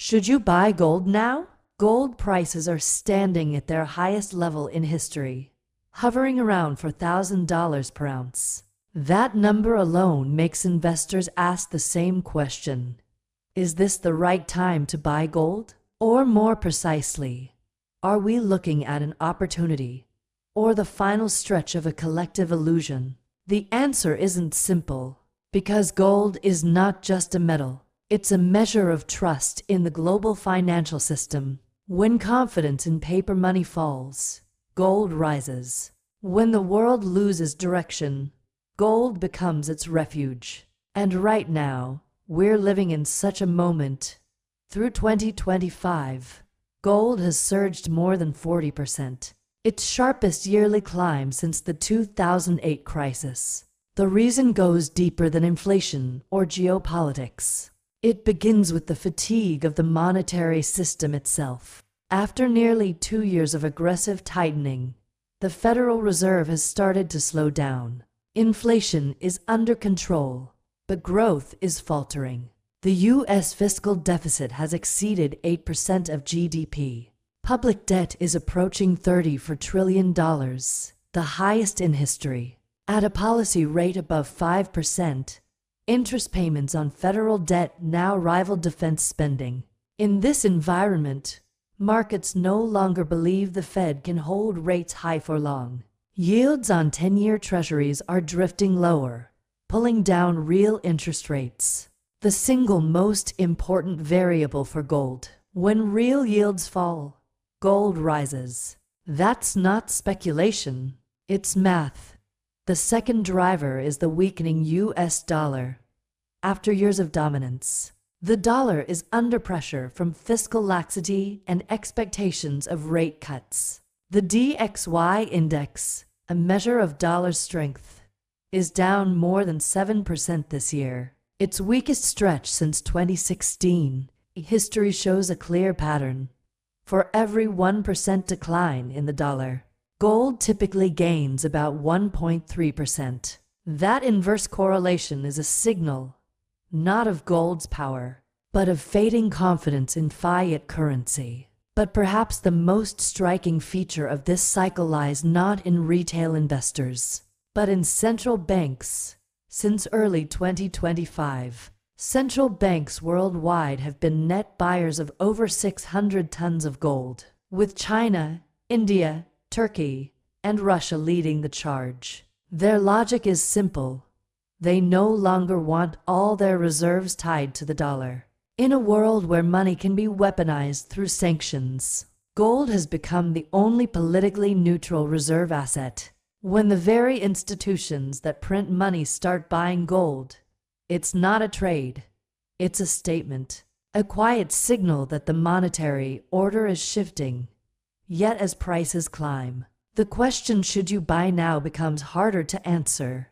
Should you buy gold now? Gold prices are standing at their highest level in history, hovering around $4,000 per ounce. That number alone makes investors ask the same question. Is this the right time to buy gold? Or more precisely, are we looking at an opportunity or the final stretch of a collective illusion? The answer isn't simple, because gold is not just a metal. It's a measure of trust in the global financial system. When confidence in paper money falls, gold rises. When the world loses direction, gold becomes its refuge. And right now, we're living in such a moment. Through 2025, gold has surged more than 40%. Its sharpest yearly climb since the 2008 crisis. The reason goes deeper than inflation or geopolitics. It begins with the fatigue of the monetary system itself. After nearly 2 years of aggressive tightening, the Federal Reserve has started to slow down. Inflation is under control, but growth is faltering. The U.S. fiscal deficit has exceeded 8% of GDP. Public debt is approaching $34 trillion, the highest in history. At a policy rate above 5%, interest payments on federal debt now rival defense spending. In this environment, markets no longer believe the Fed can hold rates high for long. Yields on 10-year treasuries are drifting lower, pulling down real interest rates. The single most important variable for gold. When real yields fall, gold rises. That's not speculation, it's math. The second driver is the weakening US dollar. After years of dominance, the dollar is under pressure from fiscal laxity and expectations of rate cuts. The DXY index, a measure of dollar strength, is down more than 7% this year, its weakest stretch since 2016. History shows a clear pattern. For every 1% decline in the dollar, gold typically gains about 1.3%. That inverse correlation is a signal, not of gold's power, but of fading confidence in fiat currency. But perhaps the most striking feature of this cycle lies not in retail investors, but in central banks. Since early 2025, central banks worldwide have been net buyers of over 600 tons of gold, with China, India, Turkey, and Russia leading the charge. Their logic is simple. They no longer want all their reserves tied to the dollar. In a world where money can be weaponized through sanctions, gold has become the only politically neutral reserve asset. When the very institutions that print money start buying gold, it's not a trade, it's a statement, a quiet signal that the monetary order is shifting. Yet as prices climb, the question "should you buy now?" becomes harder to answer.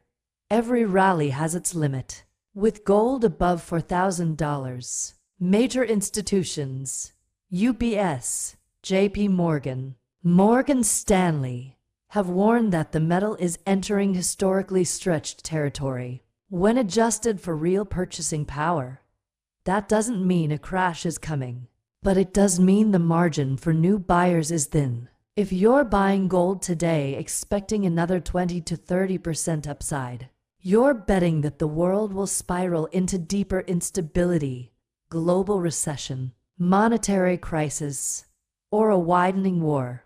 Every rally has its limit. With gold above $4,000, major institutions, UBS, JP Morgan, Morgan Stanley, have warned that the metal is entering historically stretched territory. When adjusted for real purchasing power, that doesn't mean a crash is coming, but it does mean the margin for new buyers is thin. If you're buying gold today expecting another 20 to 30% upside, you're betting that the world will spiral into deeper instability, global recession, monetary crisis, or a widening war.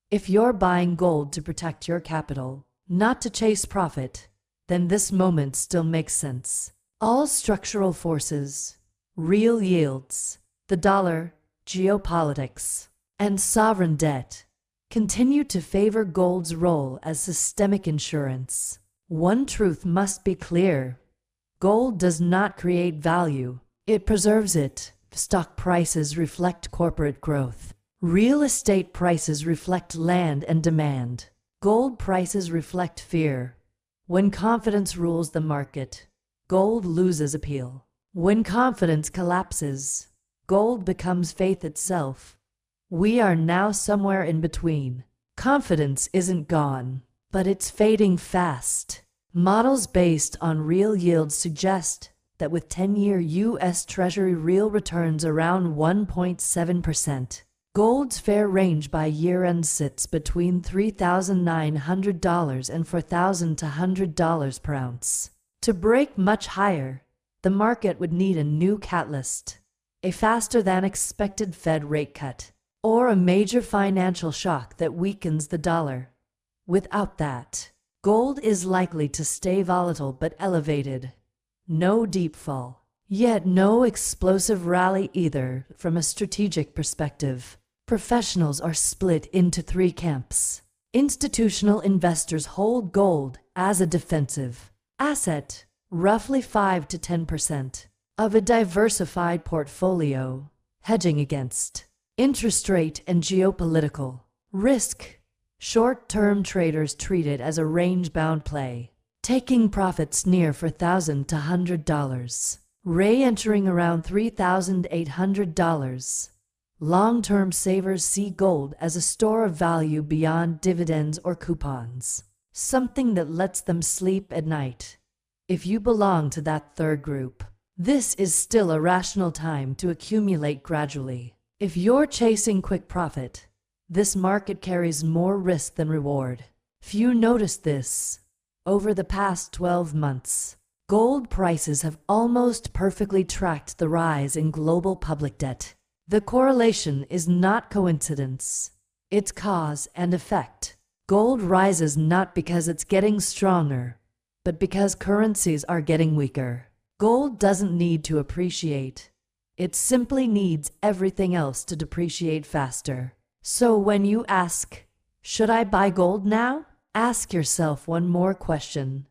If you're buying gold to protect your capital, not to chase profit, then this moment still makes sense. All structural forces, real yields, the dollar, geopolitics, and sovereign debt continue to favor gold's role as systemic insurance. One truth must be clear. Gold does not create value, it preserves it. Stock prices reflect corporate growth. Real estate prices reflect land and demand. Gold prices reflect fear. When confidence rules the market, gold loses appeal. When confidence collapses, gold becomes faith itself. We are now somewhere in between. Confidence isn't gone, but it's fading fast. Models based on real yields suggest that with 10-year U.S. Treasury real returns around 1.7%, gold's fair range by year-end sits between $3,900 and $4,200 per ounce. To break much higher, the market would need a new catalyst, a faster-than-expected Fed rate cut, or a major financial shock that weakens the dollar. Without that, gold is likely to stay volatile but elevated. No deep fall, yet no explosive rally either. From a strategic perspective, professionals are split into three camps. Institutional investors hold gold as a defensive asset, roughly 5 to 10% of a diversified portfolio, hedging against interest rate and geopolitical risk. Short-term traders treat it as a range-bound play, taking profits near $4,200, re-entering around $3,800. Long-term savers see gold as a store of value beyond dividends or coupons, something that lets them sleep at night. If you belong to that third group, this is still a rational time to accumulate gradually. If you're chasing quick profit, this market carries more risk than reward. Few notice this. Over the past 12 months, gold prices have almost perfectly tracked the rise in global public debt. The correlation is not coincidence. It's cause and effect. Gold rises not because it's getting stronger, but because currencies are getting weaker. Gold doesn't need to appreciate. It simply needs everything else to depreciate faster. So when you ask, should I buy gold now? Ask yourself one more question.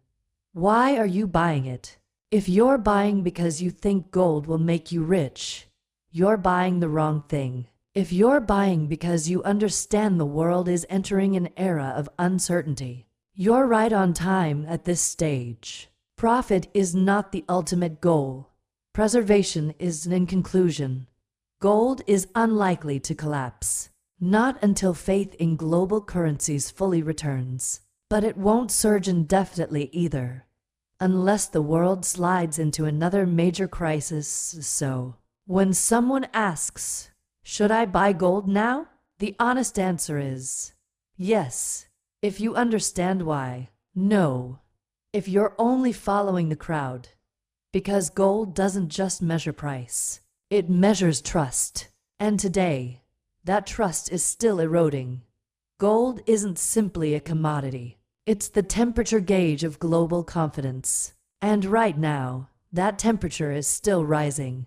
Why are you buying it? If you're buying because you think gold will make you rich, you're buying the wrong thing. If you're buying because you understand the world is entering an era of uncertainty, you're right on time at this stage. Profit is not the ultimate goal. Preservation is in conclusion. Gold is unlikely to collapse, not until faith in global currencies fully returns. But it won't surge indefinitely either, unless the world slides into another major crisis. So, when someone asks, should I buy gold now? The honest answer is yes, if you understand why. No, if you're only following the crowd. Because gold doesn't just measure price, it measures trust. And today, that trust is still eroding. Gold isn't simply a commodity. It's the temperature gauge of global confidence. And right now, that temperature is still rising.